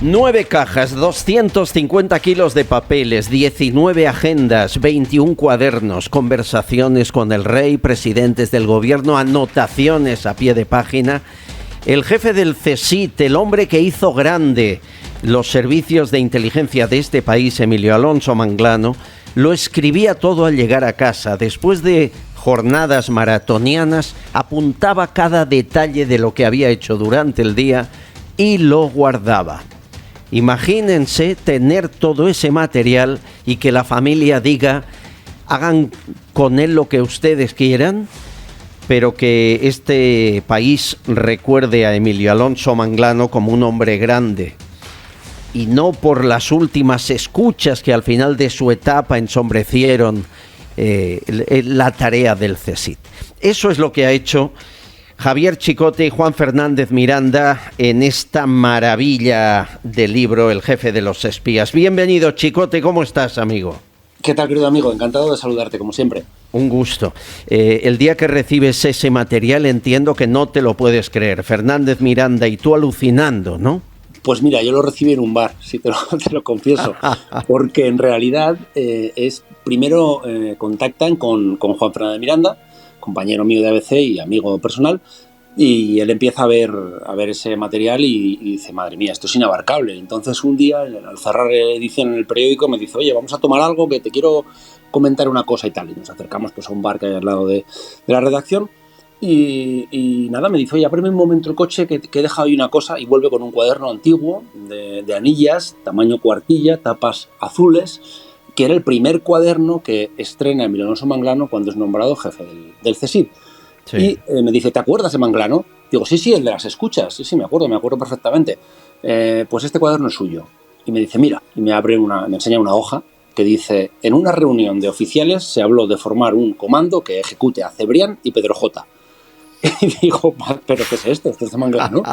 9 cajas, 250 kilos de papeles, 19 agendas, 21 cuadernos, conversaciones con el rey, presidentes del gobierno, anotaciones a pie de página. El jefe del CSIC, el hombre que hizo grande los servicios de inteligencia de este país, Emilio Alonso Manglano, lo escribía todo al llegar a casa. Después de jornadas maratonianas, apuntaba cada detalle de lo que había hecho durante el día y lo guardaba. Imagínense tener todo ese material y que la familia diga, hagan con él lo que ustedes quieran, pero que este país recuerde a Emilio Alonso Manglano como un hombre grande. Y no por las últimas escuchas que al final de su etapa ensombrecieron la tarea del CSIC. Eso es lo que ha hecho Javier Chicote y Juan Fernández Miranda en esta maravilla de libro, El jefe de los espías. Bienvenido, Chicote, ¿cómo estás, amigo? ¿Qué tal, querido amigo? Encantado de saludarte, como siempre. Un gusto. El día que recibes ese material entiendo que no te lo puedes creer. Fernández Miranda y tú alucinando, ¿no? Pues mira, yo lo recibí en un bar, sí, te lo confieso, porque en realidad primero contactan con Juan Fernández Miranda, compañero mío de ABC y amigo personal, y él empieza a ver ese material y dice, madre mía, esto es inabarcable. Entonces un día, al cerrar edición en el periódico, me dice, oye, vamos a tomar algo que te quiero comentar una cosa y tal. Y nos acercamos pues a un bar que hay al lado de la redacción y nada, me dice, oye, ábreme un momento el coche que he dejado ahí una cosa, y vuelve con un cuaderno antiguo de anillas, tamaño cuartilla, tapas azules, que era el primer cuaderno que estrena Emilio Alonso Manglano cuando es nombrado jefe del CSIC. Sí. Y me dice, ¿te acuerdas de Manglano? Digo, sí, el de las escuchas. Sí, me acuerdo perfectamente. Pues este cuaderno es suyo. Y me dice, mira, y me enseña una hoja que dice, en una reunión de oficiales se habló de formar un comando que ejecute a Cebrián y Pedro J. Y digo, ¿pero qué es esto? Esto es de Manglano.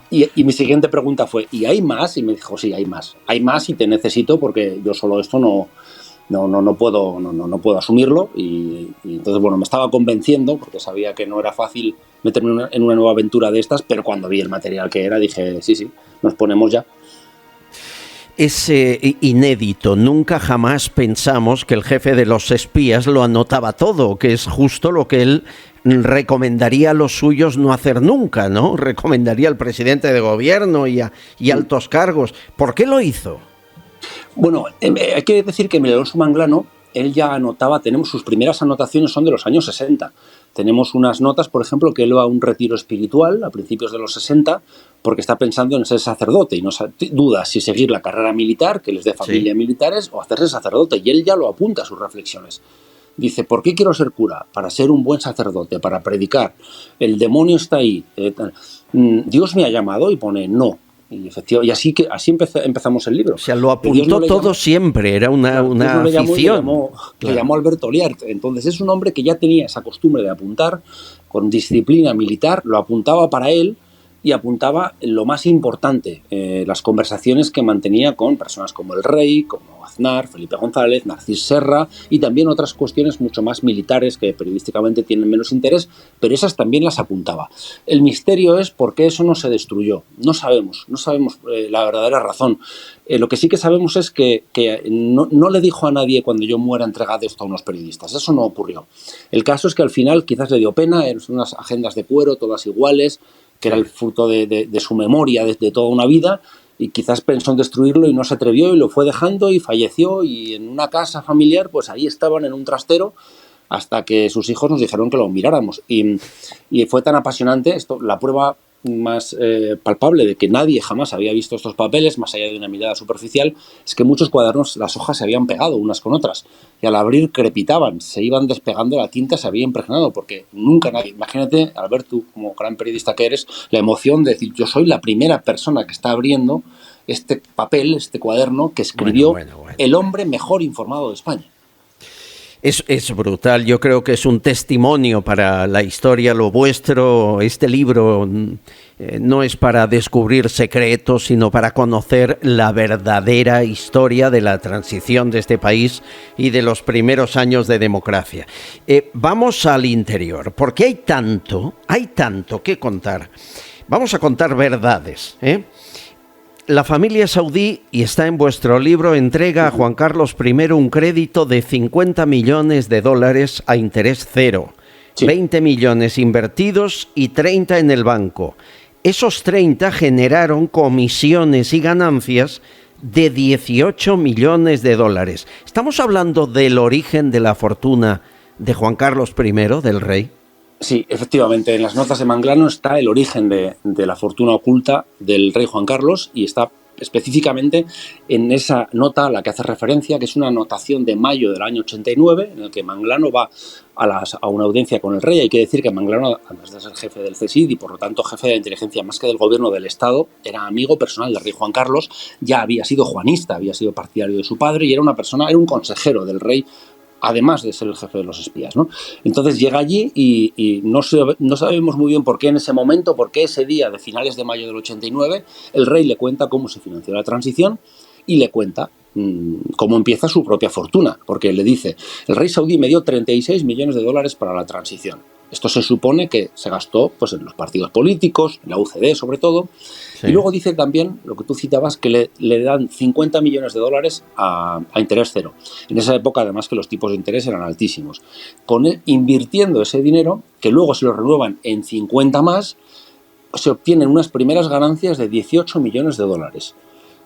Y mi siguiente pregunta fue, ¿y hay más? Y me dijo, sí, hay más. Hay más y te necesito porque yo solo esto no puedo asumirlo. Y entonces, bueno, me estaba convenciendo porque sabía que no era fácil meterme en una nueva aventura de estas, pero cuando vi el material que era dije, sí, nos ponemos ya. Es inédito, nunca jamás pensamos que el jefe de los espías lo anotaba todo, que es justo lo que él recomendaría a los suyos no hacer nunca, ¿no? Recomendaría al presidente de gobierno y altos cargos. ¿Por qué lo hizo? Bueno, hay que decir que Emilio Alonso Manglano, él ya anotaba, sus primeras anotaciones son de los años 60. Tenemos unas notas, por ejemplo, que él va a un retiro espiritual a principios de los 60 porque está pensando en ser sacerdote y no duda si seguir la carrera militar, que él es de familia militares, o hacerse sacerdote. Y él ya lo apunta a sus reflexiones. Dice, ¿por qué quiero ser cura? Para ser un buen sacerdote, para predicar. El demonio está ahí. Dios me ha llamado y pone no. Y efectivamente, así empezamos el libro. O sea, lo apuntó todo siempre, era una afición. Le llamó Alberto Liart. Entonces es un hombre que ya tenía esa costumbre de apuntar con disciplina militar, lo apuntaba para él y apuntaba lo más importante, las conversaciones que mantenía con personas como el rey, como Aznar, Felipe González, Narcís Serra y también otras cuestiones mucho más militares que periodísticamente tienen menos interés, pero esas también las apuntaba. El misterio es por qué eso no se destruyó. No sabemos la verdadera razón. Lo que sí que sabemos es que no le dijo a nadie cuando yo muera entregad esto a unos periodistas. Eso no ocurrió. El caso es que al final quizás le dio pena, eran unas agendas de cuero, todas iguales, que era el fruto de su memoria de toda una vida, y quizás pensó en destruirlo y no se atrevió y lo fue dejando y falleció, y en una casa familiar pues ahí estaban en un trastero hasta que sus hijos nos dijeron que lo miráramos y fue tan apasionante esto, la prueba más palpable de que nadie jamás había visto estos papeles, más allá de una mirada superficial, es que muchos cuadernos, las hojas se habían pegado unas con otras y al abrir crepitaban, se iban despegando, la tinta se había impregnado, porque nunca nadie, imagínate, Albert, tú como gran periodista que eres, la emoción de decir, yo soy la primera persona que está abriendo este papel, este cuaderno que escribió el hombre mejor informado de España. Es brutal, yo creo que es un testimonio para la historia, lo vuestro. Este libro no es para descubrir secretos, sino para conocer la verdadera historia de la transición de este país y de los primeros años de democracia. Vamos al interior, porque hay tanto que contar. Vamos a contar verdades, la familia saudí, y está en vuestro libro, entrega a Juan Carlos I un crédito de 50 millones de dólares a interés cero. Sí. 20 millones invertidos y 30 en el banco. Esos 30 generaron comisiones y ganancias de 18 millones de dólares. ¿Estamos hablando del origen de la fortuna de Juan Carlos I, del rey? Sí, efectivamente. En las notas de Manglano está el origen de la fortuna oculta del rey Juan Carlos, y está específicamente en esa nota a la que hace referencia, que es una anotación de mayo del año 89, en el que Manglano va a una audiencia con el rey. Hay que decir que Manglano, además de ser jefe del CSID y por lo tanto jefe de la inteligencia más que del gobierno del Estado, era amigo personal del rey Juan Carlos, ya había sido juanista, había sido partidario de su padre y era un consejero del rey, además de ser el jefe de los espías, ¿no? Entonces llega allí y no sabemos muy bien por qué en ese momento, por qué ese día de finales de mayo del 89, el rey le cuenta cómo se financió la transición y le cuenta cómo empieza su propia fortuna, porque le dice: el rey saudí me dio 36 millones de dólares para la transición. Esto se supone que se gastó pues, en los partidos políticos, en la UCD sobre todo. Sí. Y luego dice también, lo que tú citabas, que le dan 50 millones de dólares a interés cero. En esa época, además, que los tipos de interés eran altísimos. Invirtiendo ese dinero, que luego se lo renuevan en 50 más, se obtienen unas primeras ganancias de 18 millones de dólares.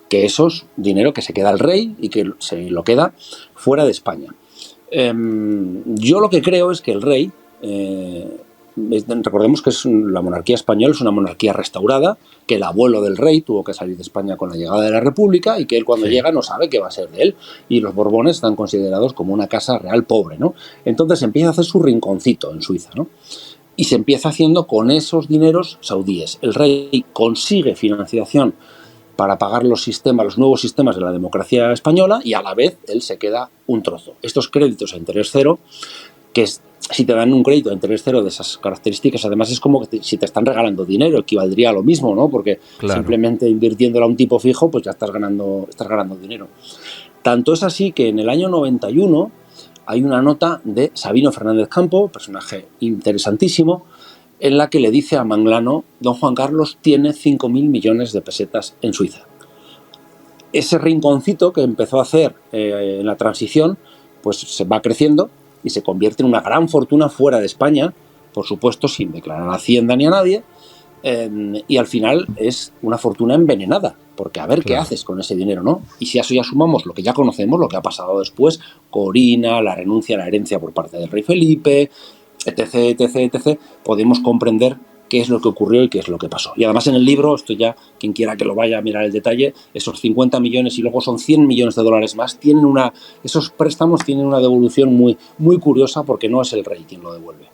Que eso es dinero que se queda al rey y que se lo queda fuera de España. Yo lo que creo es que el rey... recordemos que la monarquía española es una monarquía restaurada, que el abuelo del rey tuvo que salir de España con la llegada de la República y que él cuando llega no sabe qué va a ser de él, y los Borbones están considerados como una casa real pobre, ¿no? Entonces empieza a hacer su rinconcito en Suiza, ¿no? Y se empieza haciendo con esos dineros saudíes. El rey consigue financiación para pagar los nuevos sistemas de la democracia española, y a la vez él se queda un trozo. Estos créditos a interés cero, que si te dan un crédito a interés cero de esas características, además es como que si te están regalando dinero, equivaldría a lo mismo, ¿no? Porque simplemente invirtiéndolo a un tipo fijo, pues ya estás ganando dinero. Tanto es así que en el año 91 hay una nota de Sabino Fernández Campo, personaje interesantísimo, en la que le dice a Manglano: don Juan Carlos tiene 5.000 millones de pesetas en Suiza. Ese rinconcito que empezó a hacer en la transición, pues se va creciendo y se convierte en una gran fortuna fuera de España, por supuesto sin declarar a Hacienda ni a nadie, y al final es una fortuna envenenada, porque a ver qué haces con ese dinero, ¿no? Y si a eso ya sumamos lo que ya conocemos, lo que ha pasado después, Corina, la renuncia a la herencia por parte del rey Felipe, etc., etc., etc., podemos comprender qué es lo que ocurrió y qué es lo que pasó. Y además en el libro, esto ya, quien quiera que lo vaya a mirar el detalle, esos 50 millones y luego son 100 millones de dólares más, esos préstamos tienen una devolución muy, muy curiosa, porque no es el rey quien lo devuelve.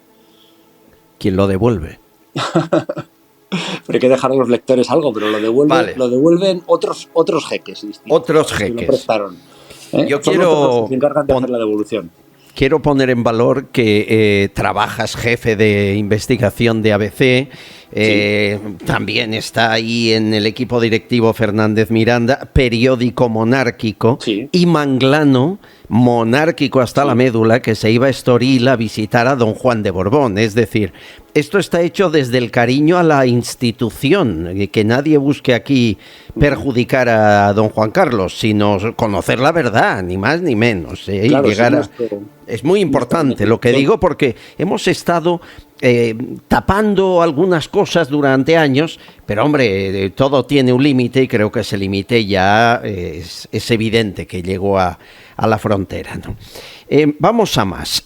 ¿Quién lo devuelve? Pero hay que dejar a los lectores algo, pero lo devuelven otros jeques distintos. Otros jeques. Que lo prestaron. Yo son los que se encargan de hacer la devolución. Quiero poner en valor que trabajas jefe de investigación de ABC, también está ahí en el equipo directivo Fernández Miranda, periódico monárquico, y Manglano, monárquico hasta la médula, que se iba a Estoril a visitar a don Juan de Borbón. Es decir, esto está hecho desde el cariño a la institución, que nadie busque aquí perjudicar a don Juan Carlos, sino conocer la verdad, ni más ni menos. Claro, es muy importante lo que digo, porque hemos estado tapando algunas cosas durante años, pero hombre, todo tiene un límite, y creo que ese límite ya es evidente que llegó a la frontera, ¿no? Vamos a más.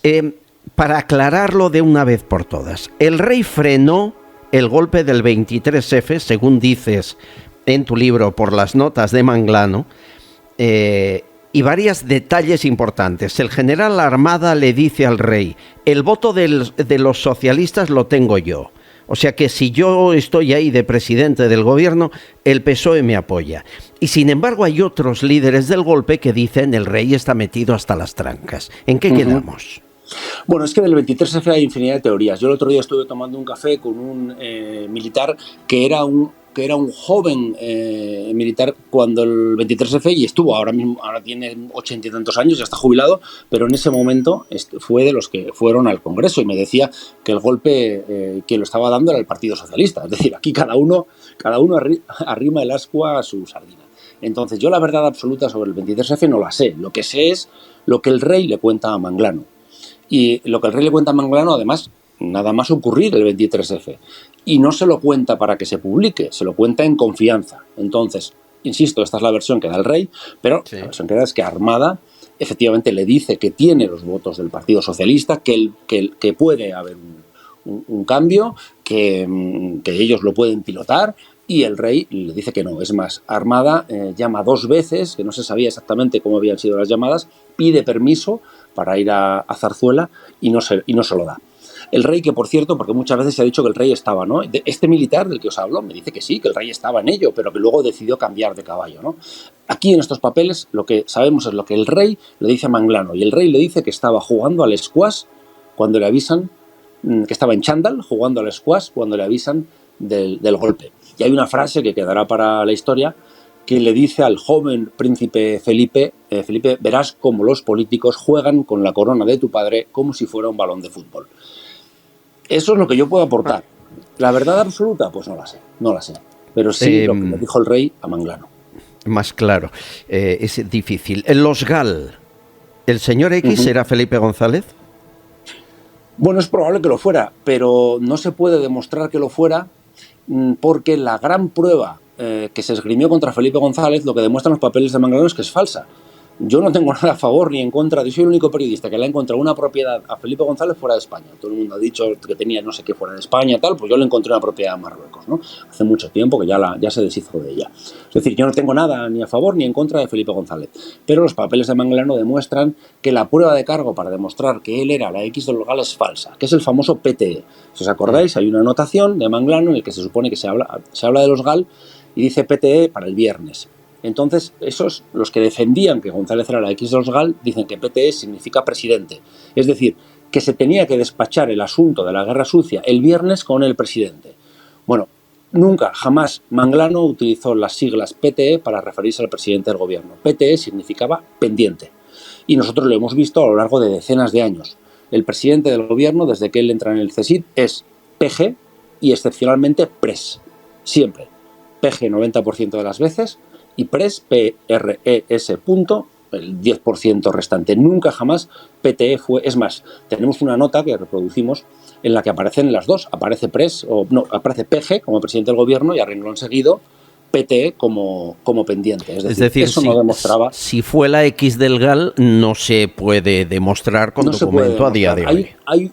Para aclararlo de una vez por todas, el rey frenó el golpe del 23F, según dices en tu libro por las notas de Manglano, y varios detalles importantes. El general Armada le dice al rey: el voto de los socialistas lo tengo yo. O sea que si yo estoy ahí de presidente del gobierno, el PSOE me apoya. Y sin embargo hay otros líderes del golpe que dicen: el rey está metido hasta las trancas. ¿En qué quedamos? Bueno, es que del 23F hay infinidad de teorías. Yo el otro día estuve tomando un café con un militar que era un joven militar cuando el 23F, y estuvo ahora tiene 80 y tantos años, ya está jubilado, pero en ese momento fue de los que fueron al Congreso, y me decía que el golpe que lo estaba dando era el Partido Socialista. Es decir, aquí cada uno arrima el ascua a su sardina. Entonces, yo la verdad absoluta sobre el 23F no la sé. Lo que sé es lo que el rey le cuenta a Manglano. Y lo que el rey le cuenta a Manglano, además, nada más ocurrir el 23F. Y no se lo cuenta para que se publique, se lo cuenta en confianza. Entonces, insisto, esta es la versión que da el rey, pero la versión que da es que Armada efectivamente le dice que tiene los votos del Partido Socialista, que puede haber un cambio, que ellos lo pueden pilotar, y el rey le dice que no. Es más, Armada llama 2 veces, que no se sabía exactamente cómo habían sido las llamadas, pide permiso para ir a Zarzuela y no se lo da. El rey, que por cierto, porque muchas veces se ha dicho que el rey estaba, ¿no? Este militar del que os hablo me dice que sí, que el rey estaba en ello, pero que luego decidió cambiar de caballo, ¿no? Aquí en estos papeles lo que sabemos es lo que el rey le dice a Manglano, y el rey le dice que estaba jugando al squash cuando le avisan, que estaba en chándal jugando al squash cuando le avisan del golpe. Y hay una frase que quedará para la historia que le dice al joven príncipe Felipe, verás cómo los políticos juegan con la corona de tu padre como si fuera un balón de fútbol. Eso es lo que yo puedo aportar. ¿La verdad absoluta? Pues no la sé. Pero sí lo que le dijo el rey a Manglano. Más claro, es difícil. Los GAL, ¿el señor X era Felipe González? Bueno, es probable que lo fuera, pero no se puede demostrar que lo fuera porque la gran prueba que se esgrimió contra Felipe González, lo que demuestran los papeles de Manglano es que es falsa. Yo no tengo nada a favor ni en contra. Yo soy el único periodista que le ha encontrado una propiedad a Felipe González fuera de España. Todo el mundo ha dicho que tenía no sé qué fuera de España, tal, pues yo le encontré una propiedad en Marruecos, ¿no? Hace mucho tiempo que ya se deshizo de ella. Es decir, yo no tengo nada ni a favor ni en contra de Felipe González. Pero los papeles de Manglano demuestran que la prueba de cargo para demostrar que él era la X de los GAL es falsa, que es el famoso PTE. Si os acordáis, hay una anotación de Manglano en el que se supone que se habla de los GAL y dice PTE para el viernes. Entonces, esos, los que defendían que González era la X de los GAL, dicen que PTE significa presidente. Es decir, que se tenía que despachar el asunto de la guerra sucia el viernes con el presidente. Bueno, nunca, jamás Manglano utilizó las siglas PTE para referirse al presidente del gobierno. PTE significaba pendiente. Y nosotros lo hemos visto a lo largo de decenas de años. El presidente del gobierno, desde que él entra en el CSIC, es PG y excepcionalmente PRES. Siempre. PG 90% de las veces, y PRES, P-R-E-S, el 10% restante. Nunca jamás PTE fue. Es más, tenemos una nota que reproducimos en la que aparecen las dos. Aparece aparece PG como presidente del gobierno y a renglón seguido PTE como pendiente. Es decir, eso no demostraba. Si fue la X del GAL, no se puede demostrar con documento a día de hoy. Hay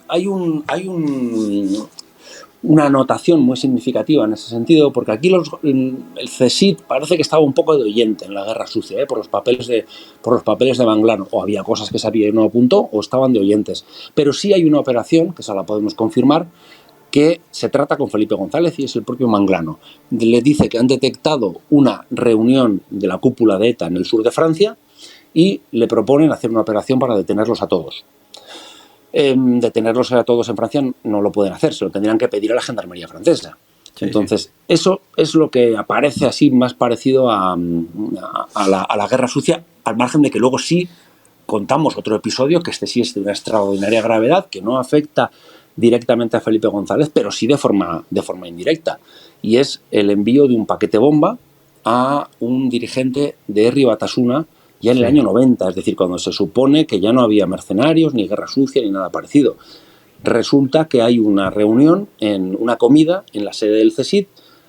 una anotación muy significativa en ese sentido, porque aquí el CSIC parece que estaba un poco de oyente en la guerra sucia, por los papeles de Manglano, o había cosas que sabía y no apuntó, o estaban de oyentes. Pero sí hay una operación, que esa la podemos confirmar, que se trata con Felipe González y es el propio Manglano. Le dice que han detectado una reunión de la cúpula de ETA en el sur de Francia y le proponen hacer una operación para detenerlos a todos. Detenerlos a todos en Francia no lo pueden hacer, se lo tendrían que pedir a la gendarmería francesa. Sí, entonces, eso es lo que aparece así más parecido a la guerra sucia, al margen de que luego sí contamos otro episodio, que este sí es de una extraordinaria gravedad, que no afecta directamente a Felipe González, pero sí de forma indirecta, y es el envío de un paquete bomba a un dirigente de Herri Batasuna ya en el año 90, es decir, cuando se supone que ya no había mercenarios, ni guerra sucia, ni nada parecido. Resulta que hay una reunión, una comida en la sede del CSIC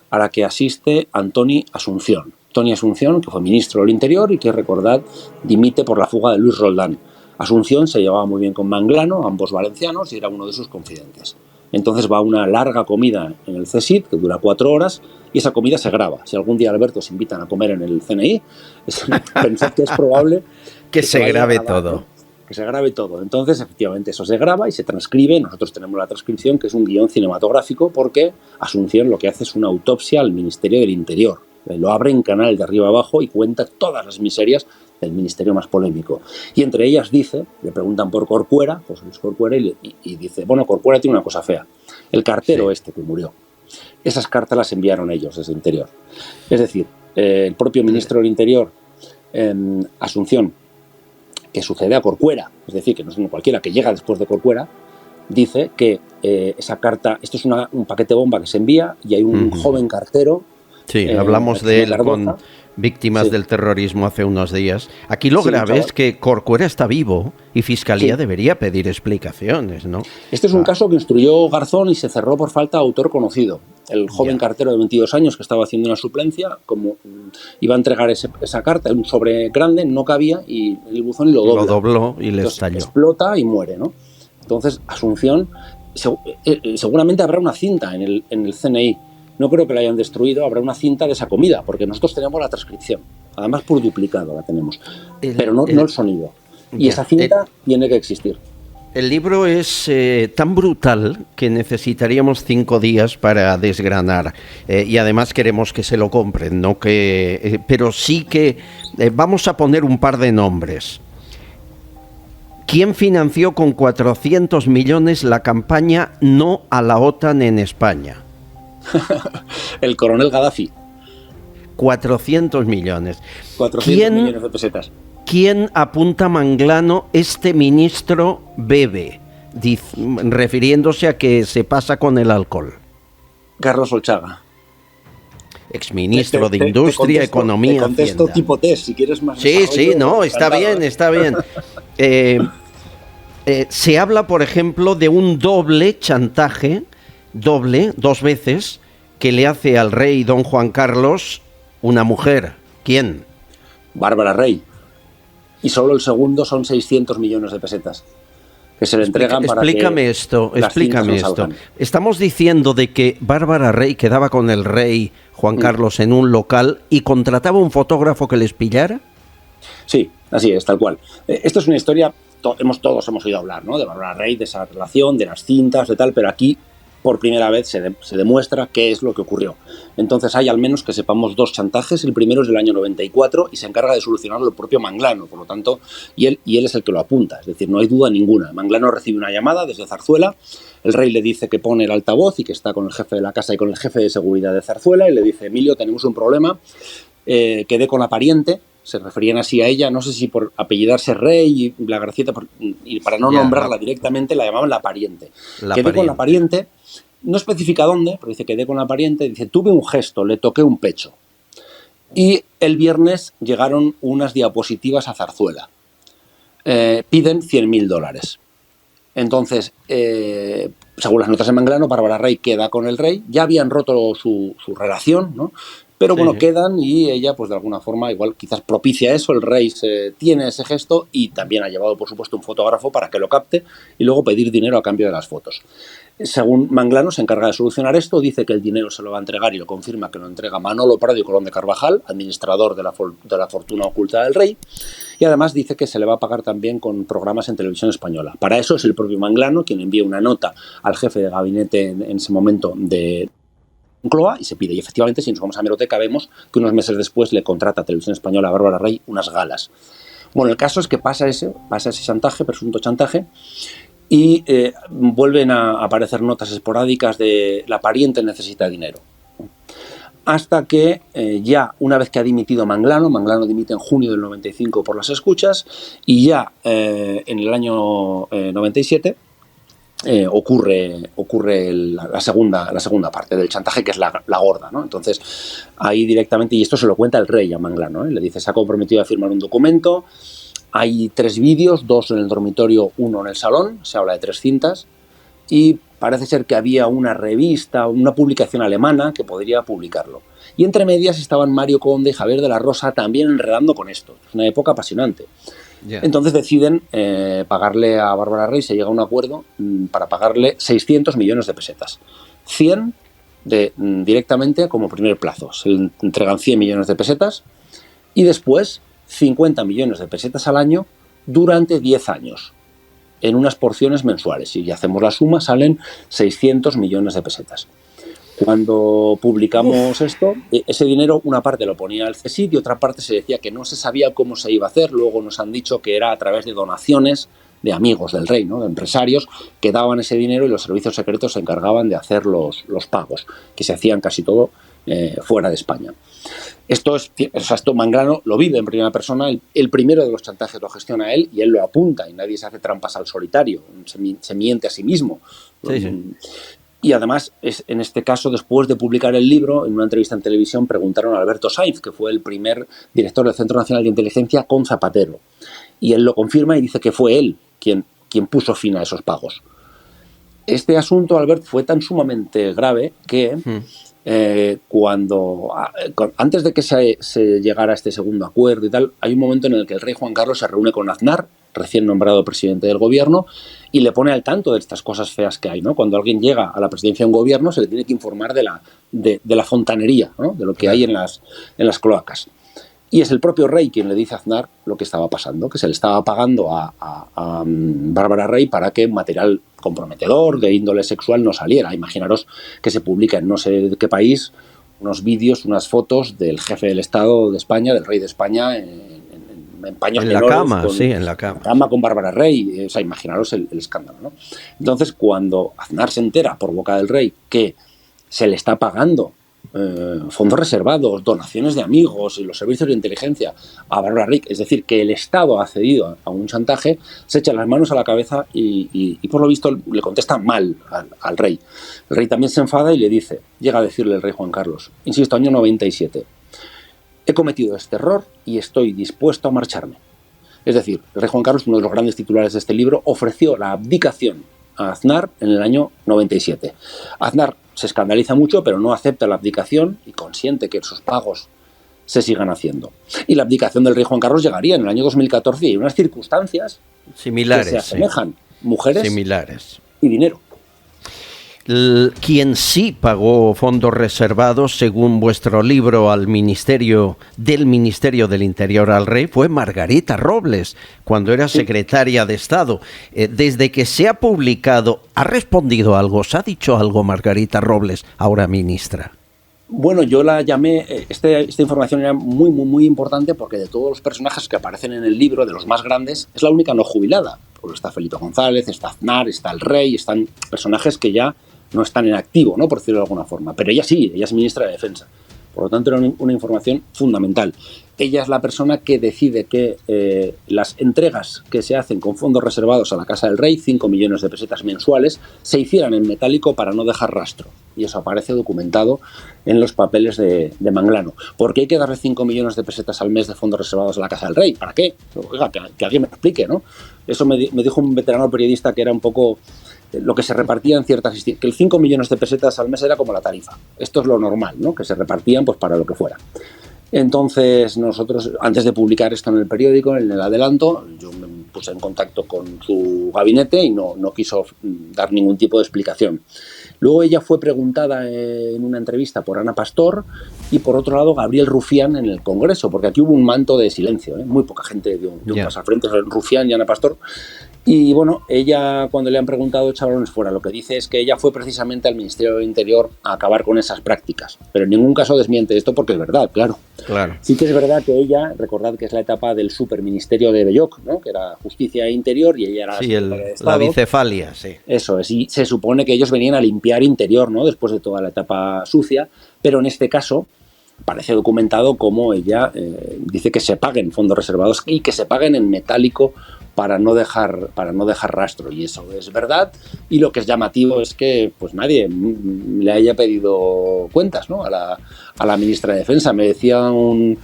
a la que asiste Antoni Asunción. Antoni Asunción, que fue ministro del Interior y que, recordad, dimite por la fuga de Luis Roldán. Asunción se llevaba muy bien con Manglano, ambos valencianos, y era uno de sus confidentes. Entonces va a una larga comida en el CSIC, que dura 4 horas, y esa comida se graba. Si algún día, Alberto, os invitan a comer en el CNI, pensad que es probable que se grabe todo. Que se grabe todo. Entonces, efectivamente, eso se graba y se transcribe. Nosotros tenemos la transcripción, que es un guión cinematográfico, porque Asunción lo que hace es una autopsia al Ministerio del Interior. Lo abre en canal de arriba abajo y cuenta todas las miserias del ministerio más polémico. Y entre ellas le preguntan por Corcuera, José Luis Corcuera, y dice, bueno, Corcuera tiene una cosa fea. El cartero que murió. Esas cartas las enviaron ellos desde el Interior. Es decir, el propio ministro del Interior, Asunción, que sucede a Corcuera, es decir, que no es cualquiera, que llega después de Corcuera, dice que esa carta, esto es un paquete bomba que se envía y hay un joven cartero Sí, hablamos de él con víctimas del terrorismo hace unos días. Aquí lo grave es que Corcuera está vivo y Fiscalía debería pedir explicaciones, ¿no? Este es un caso que instruyó Garzón y se cerró por falta de autor conocido. El joven cartero de 22 años que estaba haciendo una suplencia, como iba a entregar esa carta en un sobre grande, no cabía, y el buzón y lo dobla. Lo dobló y le estalló. Explota y muere, ¿no? Entonces, Asunción, seguramente habrá una cinta en el CNI. No creo que la hayan destruido, habrá una cinta de esa comida, porque nosotros tenemos la transcripción. Además, por duplicado la tenemos, pero no el sonido. Y esa cinta tiene que existir. El libro es tan brutal que necesitaríamos 5 días para desgranar. Y además queremos que se lo compren, ¿no? Pero sí que vamos a poner un par de nombres. ¿Quién financió con 400 millones la campaña No a la OTAN en España? El coronel Gaddafi. 400 millones. 400 millones de pesetas. ¿Quién apunta Manglano? Este ministro bebe, refiriéndose a que se pasa con el alcohol. Carlos Olchaga. Exministro de Industria, Economía, te contesto Hacienda. Tipo test, si quieres más. Sí, no, está bien. Se habla, por ejemplo, de un doble chantaje, dos veces, que le hace al rey don Juan Carlos una mujer. ¿Quién? Bárbara Rey. Y solo el segundo son 600 millones de pesetas que se le entregan para explícame que esto. salgan. Estamos diciendo de que Bárbara Rey quedaba con el rey Juan Carlos en un local y contrataba un fotógrafo que les pillara. Sí, así es, tal cual. Esto es una historia, todos hemos oído hablar, ¿no? De Bárbara Rey, de esa relación, de las cintas, de tal, pero aquí por primera vez se demuestra qué es lo que ocurrió. Entonces hay al menos que sepamos 2 chantajes. El primero es del año 94 y se encarga de solucionarlo el propio Manglano, por lo tanto, y él es el que lo apunta, es decir, no hay duda ninguna. Manglano recibe una llamada desde Zarzuela, el rey le dice que pone el altavoz y que está con el jefe de la casa y con el jefe de seguridad de Zarzuela y le dice: Emilio, tenemos un problema, quedé con la pariente. Se referían así a ella, no sé si por apellidarse Rey y la Gracieta, y para no nombrarla directamente la llamaban la pariente. Quedé con la pariente, no especifica dónde, pero dice quedé con la pariente, dice tuve un gesto, le toqué un pecho. Y el viernes llegaron unas diapositivas a Zarzuela. Piden $100.000. Entonces, según las notas de Manglano, Bárbara Rey queda con el rey, ya habían roto su relación, ¿no? Pero bueno, quedan y ella, pues de alguna forma, igual quizás propicia eso, el rey tiene ese gesto y también ha llevado, por supuesto, un fotógrafo para que lo capte y luego pedir dinero a cambio de las fotos. Según Manglano, se encarga de solucionar esto, dice que el dinero se lo va a entregar y lo confirma que lo entrega Manolo Prado y Colón de Carvajal, administrador de la fortuna oculta del rey, y además dice que se le va a pagar también con programas en televisión española. Para eso es el propio Manglano quien envía una nota al jefe de gabinete en ese momento de Moncloa y se pide. Y efectivamente, si nos vamos a Hemeroteca, vemos que unos meses después le contrata a Televisión Española a Bárbara Rey unas galas. Bueno, el caso es que pasa ese chantaje, presunto chantaje, y vuelven a aparecer notas esporádicas de la pariente necesita dinero. Hasta que ya, una vez que ha dimitido Manglano dimite en junio del 95 por las escuchas, y ya en el año 97 ocurre la segunda parte del chantaje, que es la gorda, ¿no? Entonces, ahí directamente, y esto se lo cuenta el rey a Manglano, le dice, se ha comprometido a firmar un documento, hay 3 vídeos, 2 en el dormitorio, 1 en el salón, se habla de 3 cintas, y parece ser que había una revista, una publicación alemana que podría publicarlo. Y entre medias estaban Mario Conde y Javier de la Rosa también enredando con esto. Es una época apasionante. Entonces deciden pagarle a Bárbara Rey, se llega a un acuerdo para pagarle 600 millones de pesetas. 100 directamente como primer plazo. Se le entregan 100 millones de pesetas y después 50 millones de pesetas al año durante 10 años, en unas porciones mensuales. Si hacemos la suma, salen 600 millones de pesetas. Cuando publicamos esto, ese dinero, una parte lo ponía el CSIC y otra parte se decía que no se sabía cómo se iba a hacer. Luego nos han dicho que era a través de donaciones de amigos del rey, ¿no? De empresarios que daban ese dinero y los servicios secretos se encargaban de hacer los pagos, que se hacían casi todo fuera de España. Esto Manglano lo vive en primera persona, el primero de los chantajes lo gestiona él y él lo apunta y nadie se hace trampas al solitario, se miente a sí mismo. Sí. Y además, en este caso, después de publicar el libro, en una entrevista en televisión preguntaron a Alberto Sainz, que fue el primer director del Centro Nacional de Inteligencia con Zapatero. Y él lo confirma y dice que fue él quien puso fin a esos pagos. Este asunto, Albert, fue tan sumamente grave que antes de que se llegara a este segundo acuerdo y tal, hay un momento en el que el rey Juan Carlos se reúne con Aznar, recién nombrado presidente del gobierno, y le pone al tanto de estas cosas feas que hay, ¿no? Cuando alguien llega a la presidencia de un gobierno se le tiene que informar de la fontanería, ¿no? De lo que hay en las cloacas. Y es el propio rey quien le dice a Aznar lo que estaba pasando, que se le estaba pagando a Bárbara Rey para que material comprometedor de índole sexual no saliera. Imaginaros que se publica en no sé de qué país unos vídeos, unas fotos del jefe del Estado de España, del rey de España, en paños en la cama, en la cama con Bárbara Rey. O sea, imaginaros el escándalo, ¿no? Entonces, cuando Aznar se entera por boca del rey que se le está pagando fondos reservados, donaciones de amigos y los servicios de inteligencia a Bárbara Rey, es decir, que el Estado ha cedido a un chantaje, se echa las manos a la cabeza y por lo visto le contesta mal al rey. El rey también se enfada y le dice, llega a decirle el rey Juan Carlos, insisto, año 97, he cometido este error y estoy dispuesto a marcharme. Es decir, el rey Juan Carlos, uno de los grandes titulares de este libro, ofreció la abdicación a Aznar en el año 97. Aznar se escandaliza mucho, pero no acepta la abdicación y consiente que esos pagos se sigan haciendo. Y la abdicación del rey Juan Carlos llegaría en el año 2014 y hay unas circunstancias similares, que se asemejan, mujeres similares y dinero. Quien sí pagó fondos reservados, según vuestro libro, al Ministerio del Interior al rey, fue Margarita Robles, cuando era secretaria de Estado. Desde que se ha publicado, ¿ha respondido algo? ¿Se ha dicho algo Margarita Robles, ahora ministra? Bueno, yo la llamé, esta información era muy, muy, muy importante porque de todos los personajes que aparecen en el libro, de los más grandes, es la única no jubilada. Porque está Felipe González, está Aznar, está el rey, están personajes que ya no están en activo, ¿no? Por decirlo de alguna forma. Pero ella sí, ella es ministra de Defensa. Por lo tanto, era una información fundamental. Ella es la persona que decide que las entregas que se hacen con fondos reservados a la Casa del Rey, 5 millones de pesetas mensuales, se hicieran en metálico para no dejar rastro. Y eso aparece documentado en los papeles de Manglano. ¿Por qué hay que darle 5 millones de pesetas al mes de fondos reservados a la Casa del Rey? ¿Para qué? Oiga, que alguien me explique, ¿no? Eso me dijo un veterano periodista que era un poco lo que se repartía en ciertas instituciones, que el 5 millones de pesetas al mes era como la tarifa. Esto es lo normal, ¿no? Que se repartían pues para lo que fuera. Entonces nosotros, antes de publicar esto en el periódico, en el adelanto, yo me puse en contacto con su gabinete y no quiso dar ningún tipo de explicación. Luego ella fue preguntada en una entrevista por Ana Pastor y por otro lado Gabriel Rufián en el Congreso, porque aquí hubo un manto de silencio, ¿eh? Muy poca gente dio un paso al frente, Rufián y Ana Pastor. Y bueno, ella cuando le han preguntado echa balones fuera, lo que dice es que ella fue precisamente al Ministerio del Interior a acabar con esas prácticas, pero en ningún caso desmiente esto porque es verdad, claro. Sí que es verdad que ella, recordad que es la etapa del superministerio de Belloc, ¿no? Que era Justicia e Interior y ella era la bicefalia, sí. Eso es, y se supone que ellos venían a limpiar Interior, ¿no? Después de toda la etapa sucia, pero en este caso parece documentado como ella dice que se paguen fondos reservados y que se paguen en metálico para no dejar rastro, y eso es verdad. Y lo que es llamativo es que pues nadie le haya pedido cuentas, ¿no? a la ministra de Defensa. Me decía un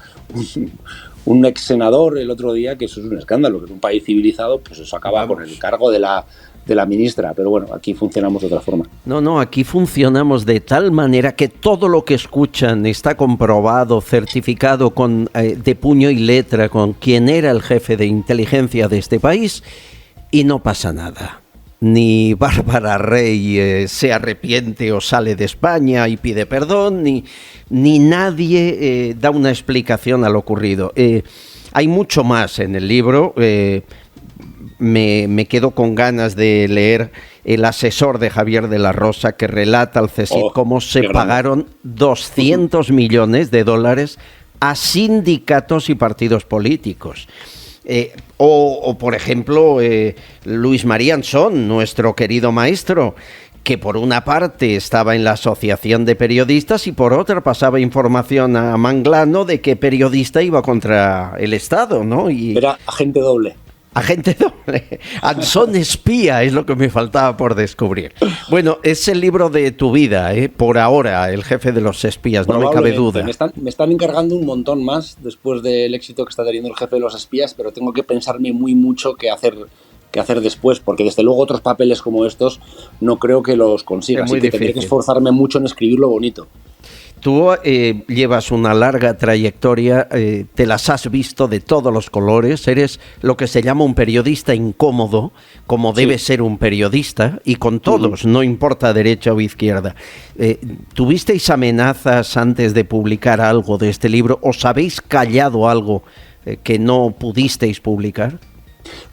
ex senador el otro día que eso es un escándalo, que en un país civilizado pues eso acaba con el cargo de la ministra, pero bueno, aquí funcionamos de otra forma. No, aquí funcionamos de tal manera que todo lo que escuchan está comprobado, certificado de puño y letra con quién era el jefe de inteligencia de este país y no pasa nada. Ni Bárbara Rey se arrepiente o sale de España y pide perdón, ni nadie da una explicación a lo ocurrido. Hay mucho más en el libro. Me quedo con ganas de leer el asesor de Javier de la Rosa que relata al CSIC cómo se pagaron 200 millones de dólares a sindicatos y partidos políticos. Por ejemplo, Luis María Ansón, nuestro querido maestro, que por una parte estaba en la Asociación de Periodistas y por otra pasaba información a Manglano de que periodista iba contra el Estado, ¿no? Era agente doble. Agente doble. Anson espía es lo que me faltaba por descubrir. Bueno, es el libro de tu vida, por ahora, El jefe de los espías, no me cabe duda. Me están encargando un montón más después del éxito que está teniendo El jefe de los espías, pero tengo que pensarme muy mucho qué hacer después, porque desde luego otros papeles como estos no creo que los consiga, así que tendré que esforzarme mucho en escribirlo bonito. Tú llevas una larga trayectoria, te las has visto de todos los colores, eres lo que se llama un periodista incómodo, como debe ser un periodista, y con todos, no importa derecha o izquierda. ¿Tuvisteis amenazas antes de publicar algo de este libro? ¿Os habéis callado algo que no pudisteis publicar?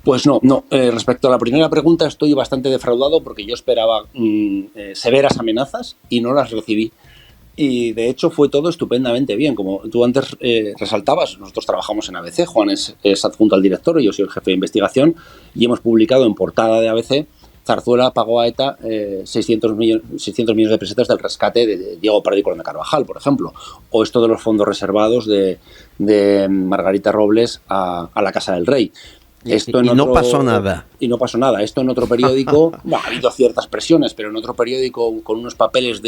Pues no. Respecto a la primera pregunta estoy bastante defraudado porque yo esperaba severas amenazas y no las recibí. Y de hecho fue todo estupendamente bien. Como tú antes resaltabas, nosotros trabajamos en ABC, Juan es adjunto al director y yo soy el jefe de investigación, y hemos publicado en portada de ABC: Zarzuela pagó a ETA 600 millones de pesetas del rescate de Diego Pardo y Colón de Carvajal, por ejemplo. O esto de los fondos reservados de Margarita Robles a la Casa del Rey. No pasó nada. Y no pasó nada. Esto en otro periódico, ha habido ciertas presiones, pero en otro periódico con unos papeles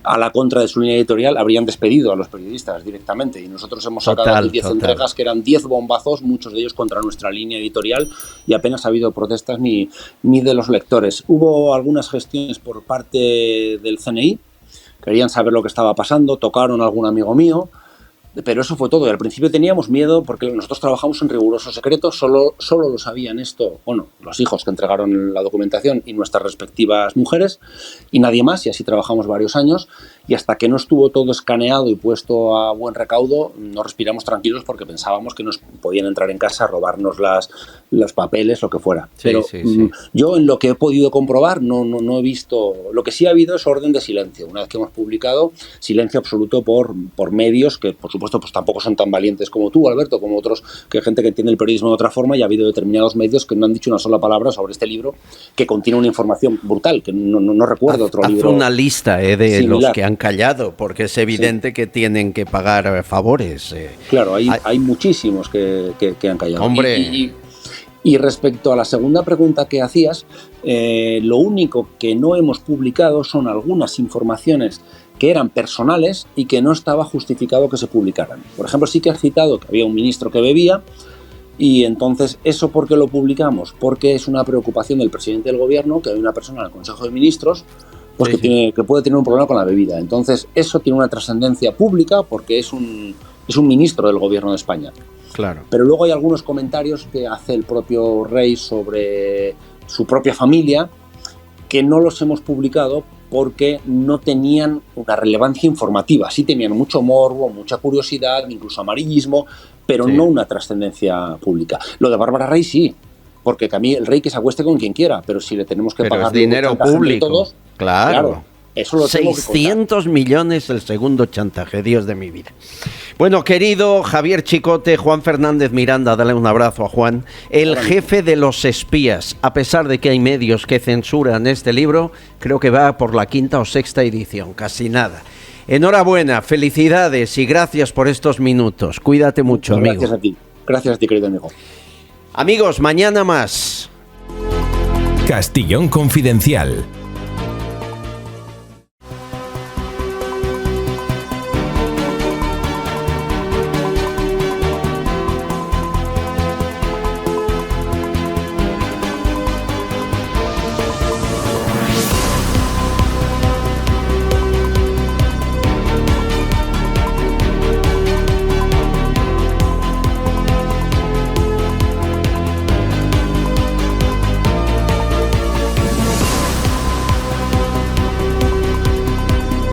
a la contra de su línea editorial habrían despedido a los periodistas directamente. Y nosotros hemos sacado 10 entregas que eran 10 bombazos, muchos de ellos contra nuestra línea editorial, y apenas ha habido protestas ni de los lectores. Hubo algunas gestiones por parte del CNI, querían saber lo que estaba pasando, tocaron a algún amigo mío, pero eso fue todo. Y al principio teníamos miedo porque nosotros trabajamos en riguroso secreto, solo lo sabían esto, los hijos que entregaron la documentación y nuestras respectivas mujeres, y nadie más, y así trabajamos varios años, y hasta que no estuvo todo escaneado y puesto a buen recaudo, no respiramos tranquilos porque pensábamos que nos podían entrar en casa, robarnos los papeles, lo que fuera. Pero yo en lo que he podido comprobar no he visto. Lo que sí ha habido es orden de silencio. Una vez que hemos publicado, silencio absoluto por medios que, por supuesto, pues tampoco son tan valientes como tú, Alberto, como otros, que gente que entiende el periodismo de otra forma, y ha habido determinados medios que no han dicho una sola palabra sobre este libro, que contiene una información brutal, que no recuerdo otro libro. Haz una lista de similar. Los que han callado, porque es evidente que tienen que pagar favores. Claro, hay muchísimos que han callado. Hombre. Y respecto a la segunda pregunta que hacías, lo único que no hemos publicado son algunas informaciones que eran personales y que no estaba justificado que se publicaran. Por ejemplo, sí que has citado que había un ministro que bebía, y entonces, ¿eso por qué lo publicamos? Porque es una preocupación del presidente del gobierno que hay una persona en el Consejo de Ministros que puede tener un problema con la bebida. Entonces, eso tiene una trascendencia pública porque es un ministro del gobierno de España. Claro. Pero luego hay algunos comentarios que hace el propio rey sobre su propia familia que no los hemos publicado porque no tenían una relevancia informativa. Sí tenían mucho morbo, mucha curiosidad, incluso amarillismo, pero no una trascendencia pública. Lo de Bárbara Rey sí, porque a mí el rey que se acueste con quien quiera, pero si le tenemos que pagar dinero público, todos, claro. Eso lo 600 millones el segundo chantaje, Dios de mi vida. Bueno, querido Javier Chicote, Juan Fernández Miranda, dale un abrazo a Juan, el jefe de los espías. A pesar de que hay medios que censuran este libro, creo que va por la 5ª o 6ª edición, casi nada. Enhorabuena, felicidades y gracias por estos minutos. Cuídate mucho, amigo. Gracias a ti, querido amigo. Amigos, mañana más. Castillón Confidencial.